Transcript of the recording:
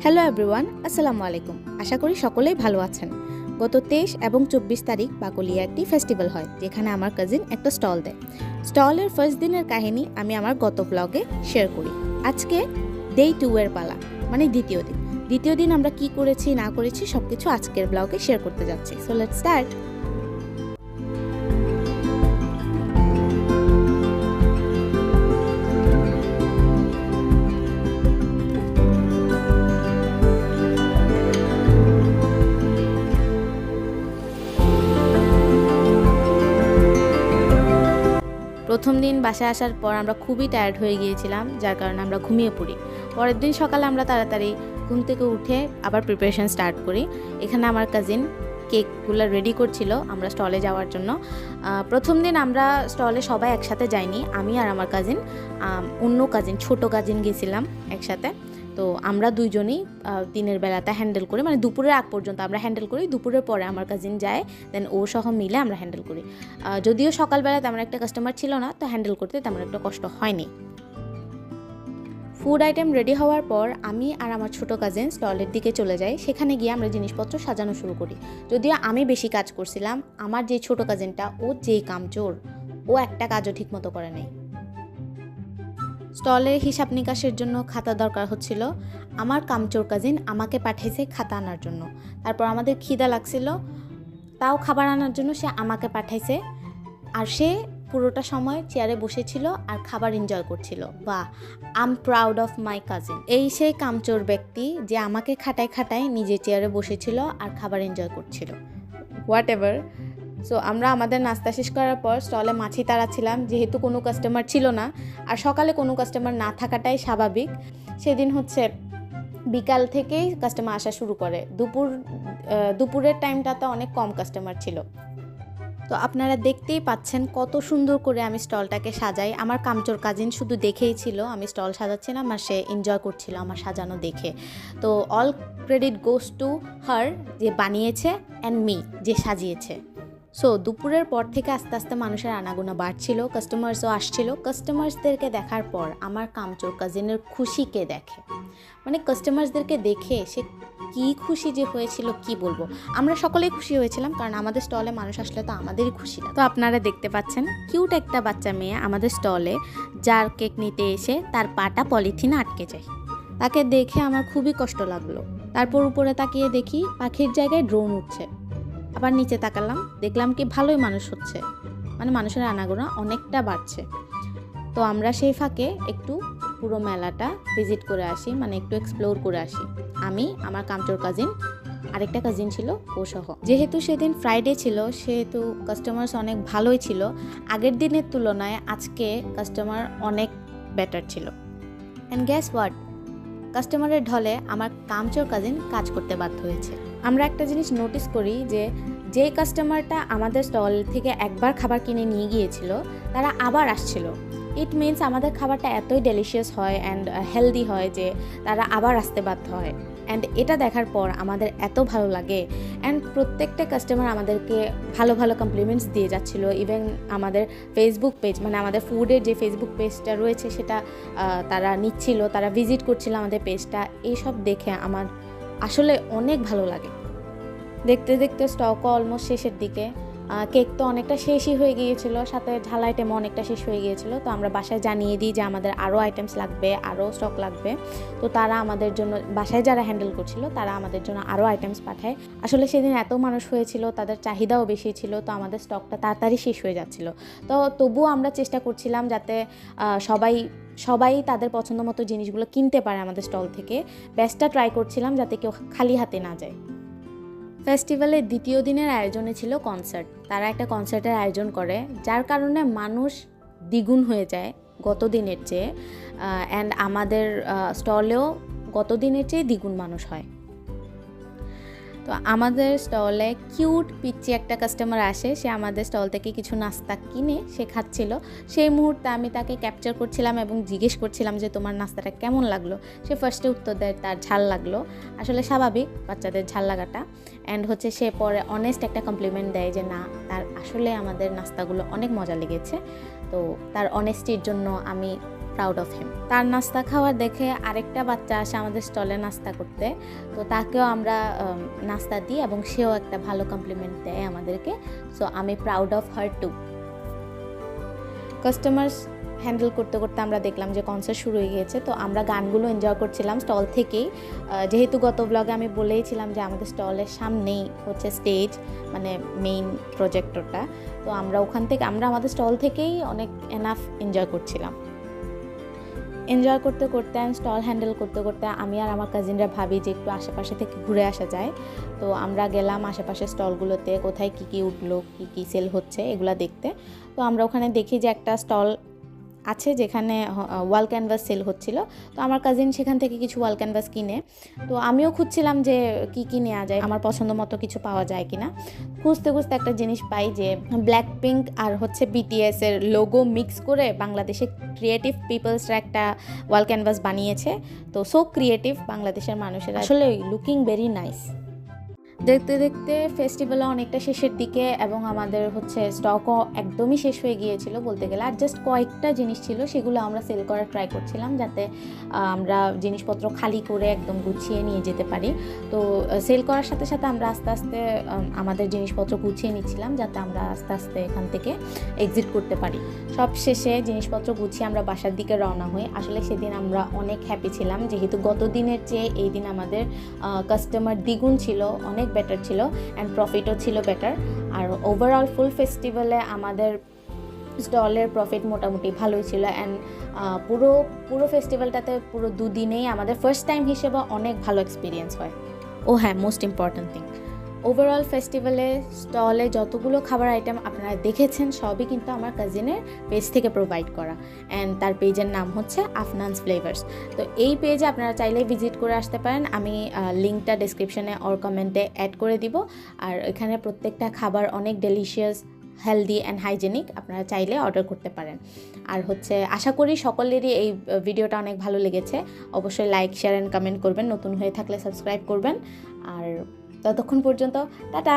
Hello everyone, আসসালামু আলাইকুম। আশা করি সকলেই ভালো আছেন। গত 23 এবং 24 তারিখ বাকলিয়া একটি ফেস্টিভ্যাল হয়, যেখানে আমার কাজিন একটা স্টল দেয়। স্টলের ফার্স্ট দিনের কাহিনী আমি আমার গত ব্লগে শেয়ার করি। আজকে ডে 2 এর পালা, মানে দ্বিতীয় দিন আমরা কি করেছি না করেছি সবকিছু আজকের ব্লগে শেয়ার করতে যাচ্ছি। So let's start. প্রথম দিন বাসায় আসার পর আমরা খুবই টায়ার্ড হয়ে গিয়েছিলাম, যার কারণে আমরা ঘুমিয়ে পড়ি। পরের দিন সকালে আমরা তাড়াতাড়ি ঘুম থেকে উঠে আবার প্রিপারেশন স্টার্ট করি। এখানে আমার কাজিন কেকগুলো রেডি করছিল আমরা স্টলে যাওয়ার জন্য। প্রথম দিন আমরা স্টলে সবাই একসাথে যাইনি, আমি আর আমার কাজিন, অন্য কাজিন ছোট কাজিন গেছিলাম একসাথে। তো আমরা দুইজনেই দিনের বেলাটা হ্যান্ডেল করি, মানে দুপুরের আগ পর্যন্ত আমরা হ্যান্ডেল করি। দুপুরের পরে আমার কাজিন যায়, দেন ও সহ মিলে আমরা হ্যান্ডেল করি। যদিও সকালবেলা তেমন একটা কাস্টমার ছিল না, তো হ্যান্ডেল করতে তেমন একটা কষ্ট হয়নি। ফুড আইটেম রেডি হওয়ার পর আমি আর আমার ছোট কাজিন স্টলের দিকে চলে যাই। সেখানে গিয়ে আমরা জিনিসপত্র সাজানো শুরু করি। যদিও আমি বেশি কাজ করছিলাম, আমার যে ছোট কাজিনটা ও যেই কামচোর, ও একটা কাজও ঠিক মতো করে নেই। স্টলের হিসাব নিকাশের জন্য খাতা দরকার হচ্ছিল। আমার কামচোর কাজিন আমাকে পাঠিয়েছে খাতা আনার জন্য। তারপর আমাদের খিদা লাগছিল, তাও খাবার আনার জন্য সে আমাকে পাঠাইছে। আর সে পুরোটা সময় চেয়ারে বসেছিল আর খাবার এনজয় করছিল। বাহ, I am proud of my cousin. এই সেই কামচোর ব্যক্তি যে আমাকে খাটায় খাটায় নিজে চেয়ারে বসেছিল আর খাবার এনজয় করছিল। What ever. সো আমরা আমাদের নাস্তা শেষ করার পর স্টলে মাছি তাড়াচ্ছিলাম, যেহেতু কোনো কাস্টমার ছিল না। আর সকালে কোনো কাস্টমার না থাকাটাই স্বাভাবিক। সেদিন হচ্ছে বিকাল থেকেই কাস্টমার আসা শুরু করে। দুপুরের টাইমটাতে অনেক কম কাস্টমার ছিল। তো আপনারা দেখতেই পাচ্ছেন কত সুন্দর করে আমি স্টলটাকে সাজাই। আমার কামচোর কাজিন শুধু দেখেই ছিল আমি স্টল সাজাচ্ছিলাম, আর সে এনজয় করছিল আমার সাজানো দেখে। তো all credit goes to her, যে বানিয়েছে, অ্যান্ড মি, যে সাজিয়েছে। সো দুপুরের পর থেকে আস্তে আস্তে মানুষের আনাগোনা বাড়ছিল, কাস্টমার্সও আসছিল। কাস্টমার্সদেরকে দেখার পর আমার কামচোর কাজিনের খুশিকে দেখে, মানে কাস্টমার্সদেরকে দেখে সে কি খুশি যে হয়েছিল কি বলবো। আমরা সকলেই খুশি হয়েছিলাম, কারণ আমাদের স্টলে মানুষ আসলে তো আমাদেরই খুশি লাগে। তো আপনারা দেখতে পাচ্ছেন কিউট একটা বাচ্চা মেয়ে আমাদের স্টলে, যার কেক নিতে এসে তার পাটা পলিথিনে আটকে যায়। তাকে দেখে আমার খুবই কষ্ট লাগলো। তারপর উপরে তাকিয়ে দেখি পাখির জায়গায় ড্রোন উঠছে। আবার নিচে তাকালাম, দেখলাম কি ভালোই মানুষ হচ্ছে, মানে মানুষের আনাগোনা অনেকটা বাড়ছে। তো আমরা সেই ফাঁকে একটু পুরো মেলাটা ভিজিট করে আসি, মানে একটু এক্সপ্লোর করে আসি। আমি, আমার কামচোর কাজিন, আরেকটা কাজিন ছিল ও সহ। যেহেতু সেদিন ফ্রাইডে ছিল, সেহেতু কাস্টমার্স অনেক ভালোই ছিল। আগের দিনের তুলনায় আজকে কাস্টমার অনেক বেটার ছিল। অ্যান্ড গ্যাস হোয়াট, কাস্টমারের ঢলে আমার কামচোর কাজিন কাজ করতে বাধ্য হয়েছে। আমরা একটা জিনিস নোটিস করি যে কাস্টমারটা আমাদের স্টল থেকে একবার খাবার কিনে নিয়ে গিয়েছিল, তারা আবার আসছিল। ইট মিনস আমাদের খাবারটা এতই ডেলিশিয়াস হয় অ্যান্ড হেলদি হয় যে তারা আবার আসতে বাধ্য হয়। অ্যান্ড এটা দেখার পর আমাদের এত ভালো লাগে। অ্যান্ড প্রত্যেকটা কাস্টমার আমাদেরকে ভালো ভালো কমপ্লিমেন্টস দিয়ে যাচ্ছিল। ইভেন আমাদের ফেসবুক পেজ, মানে আমাদের ফুডের যে ফেসবুক পেজটা রয়েছে সেটা তারা নিচ্ছিল, তারা ভিজিট করছিল আমাদের পেজটা। এইসব দেখে আমার আসলে অনেক ভালো লাগে। দেখতে দেখতে স্টকও অলমোস্ট শেষের দিকে। কেক তো অনেকটা শেষই হয়ে গিয়েছিল, সাথে ঝাল আইটেম অনেকটা শেষ হয়ে গিয়েছিল। তো আমরা বাসায় জানিয়ে দিই যে আমাদের আরও আইটেমস লাগবে, আরও স্টক লাগবে। তো তারা আমাদের জন্য, বাসায় যারা হ্যান্ডেল করছিল তারা আমাদের জন্য আরও আইটেমস পাঠায়। আসলে সেদিন এত মানুষ হয়েছিল, তাদের চাহিদাও বেশি ছিল, তো আমাদের স্টকটা তাড়াতাড়ি শেষ হয়ে যাচ্ছিল। তো তবুও আমরা চেষ্টা করছিলাম যাতে সবাই তাদের পছন্দ মতো জিনিসগুলো কিনতে পারে আমাদের স্টল থেকে। বেস্টটা ট্রাই করছিলাম যাতে কেউ খালি হাতে না যায়। ফেস্টিভ্যালের দ্বিতীয় দিনের আয়োজনে ছিল কনসার্ট। তারা একটা কনসার্টের আয়োজন করে, যার কারণে মানুষ দ্বিগুণ হয়ে যায় গত দিনের চেয়ে। অ্যান্ড আমাদের স্টলেও গত দিনের চেয়ে দ্বিগুণ মানুষ হয়। তো আমাদের স্টলে কিউট পিচ্চি একটা কাস্টমার আসে, সে আমাদের স্টল থেকে কিছু নাস্তা কিনে সে খাচ্ছিল। সেই মুহূর্তে আমি তাকে ক্যাপচার করছিলাম এবং জিজ্ঞেস করছিলাম যে তোমার নাস্তাটা কেমন লাগলো। সে ফার্স্টে উত্তর দেয় তার ঝাল লাগলো। আসলে স্বাভাবিক বাচ্চাদের ঝাল লাগাটা। অ্যান্ড হচ্ছে সে পরে অনেস্ট একটা কমপ্লিমেন্ট দেয় যে না, তার আসলে আমাদের নাস্তাগুলো অনেক মজা লেগেছে। তো তার অনেস্টির জন্য আমি প্রাউড অফ হিম। তার নাস্তা খাওয়ার দেখে আরেকটা বাচ্চা আসে আমাদের স্টলে নাস্তা করতে, তো তাকেও আমরা নাস্তা দিই এবং সেও একটা ভালো কমপ্লিমেন্ট দেয় আমাদেরকে। সো আমি proud of her too. Customers handle করতে করতে আমরা দেখলাম যে কনসার্ট শুরু হয়ে গিয়েছে, তো আমরা গানগুলো এনজয় করছিলাম স্টল থেকেই। যেহেতু গত ব্লগে আমি বলেইছিলাম যে আমাদের স্টলের সামনেই হচ্ছে স্টেজ, মানে মেইন প্রজেক্টরটা, তো আমরা ওখান থেকে আমাদের স্টল থেকেই অনেক এনাফ এনজয় করছিলাম। এনজয় করতে করতে স্টল হ্যান্ডেল করতে করতে আমি আর আমার কাজিনরা ভাবি যে একটু আশেপাশে থেকে ঘুরে আসা যায়। তো আমরা গেলাম আশেপাশে স্টলগুলোতে, কোথায় কী উঠলো, কী সেল হচ্ছে এগুলো দেখতে। তো আমরা ওখানে দেখি যে একটা স্টল আছে যেখানে ওয়াল ক্যানভাস সেল হচ্ছিল। তো আমার কাজিন সেখান থেকে কিছু ওয়াল ক্যানভাস কিনে, তো আমিও খুঁজছিলাম যে কী নেওয়া যায়, আমার পছন্দ মতো কিছু পাওয়া যায় কিনা। খুঁজতে খুঁজতে একটা জিনিস পাই যে ব্ল্যাক পিঙ্ক আর হচ্ছে BTS এর লোগো মিক্স করে বাংলাদেশে ক্রিয়েটিভ পিপলসরা একটা ওয়াল ক্যানভাস বানিয়েছে। তো সো ক্রিয়েটিভ বাংলাদেশের মানুষেরা, আসলে লুকিং ভেরি নাইস। দেখতে দেখতে ফেস্টিভ্যালে অনেকটা শেষের দিকে এবং আমাদের হচ্ছে স্টকও একদমই শেষ হয়ে গিয়েছিল বলতে গেলে। আর জাস্ট কয়েকটা জিনিস ছিল, সেগুলো আমরা সেল করার ট্রাই করছিলাম যাতে আমরা জিনিসপত্র খালি করে একদম গুছিয়ে নিয়ে যেতে পারি। তো সেল করার সাথে সাথে আমরা আস্তে আস্তে আমাদের জিনিসপত্র গুছিয়ে নিচ্ছিলাম যাতে আমরা আস্তে আস্তে এখান থেকে এক্সিট করতে পারি। সব শেষে জিনিসপত্র গুছিয়ে আমরা বাসার দিকে রওনা হই। আসলে সেদিন আমরা অনেক হ্যাপি ছিলাম, যেহেতু গত দিনের চেয়ে এই দিন আমাদের কাস্টমার দ্বিগুণ ছিল, অনেক বেটার ছিল অ্যান্ড প্রফিটও ছিল বেটার। আর ওভারঅল ফুল ফেস্টিভ্যালে আমাদের স্টলের প্রফিট মোটামুটি ভালোই ছিল। অ্যান্ড পুরো ফেস্টিভ্যালটাতে পুরো দুদিনেই আমাদের ফার্স্ট টাইম হিসেবে অনেক ভালো এক্সপিরিয়েন্স হয়। ও হ্যাঁ, মোস্ট ইম্পর্ট্যান্ট থিং, ওভারঅল ফেস্টিভ্যালে স্টলে যতগুলো খাবার আইটেম আপনারা দেখেছেন সবই কিন্তু আমার কাজিনের পেজ থেকে প্রোভাইড করা, অ্যান্ড তার পেজের নাম হচ্ছে আফনানস ফ্লেভার্স। তো এই পেজে আপনারা চাইলে ভিজিট করে আসতে পারেন, আমি লিঙ্কটা ডেসক্রিপশনে অর কমেন্টে অ্যাড করে দিব। আর এখানে প্রত্যেকটা খাবার অনেক ডেলিশিয়াস, হেলদি অ্যান্ড হাইজেনিক, আপনারা চাইলে অর্ডার করতে পারেন। আর হচ্ছে আশা করি সকলেরই এই ভিডিওটা অনেক ভালো লেগেছে। অবশ্যই লাইক, শেয়ার অ্যান্ড কমেন্ট করবেন, নতুন হয়ে থাকলে সাবস্ক্রাইব করবেন। আর ততক্ষণ পর্যন্ত টাটা।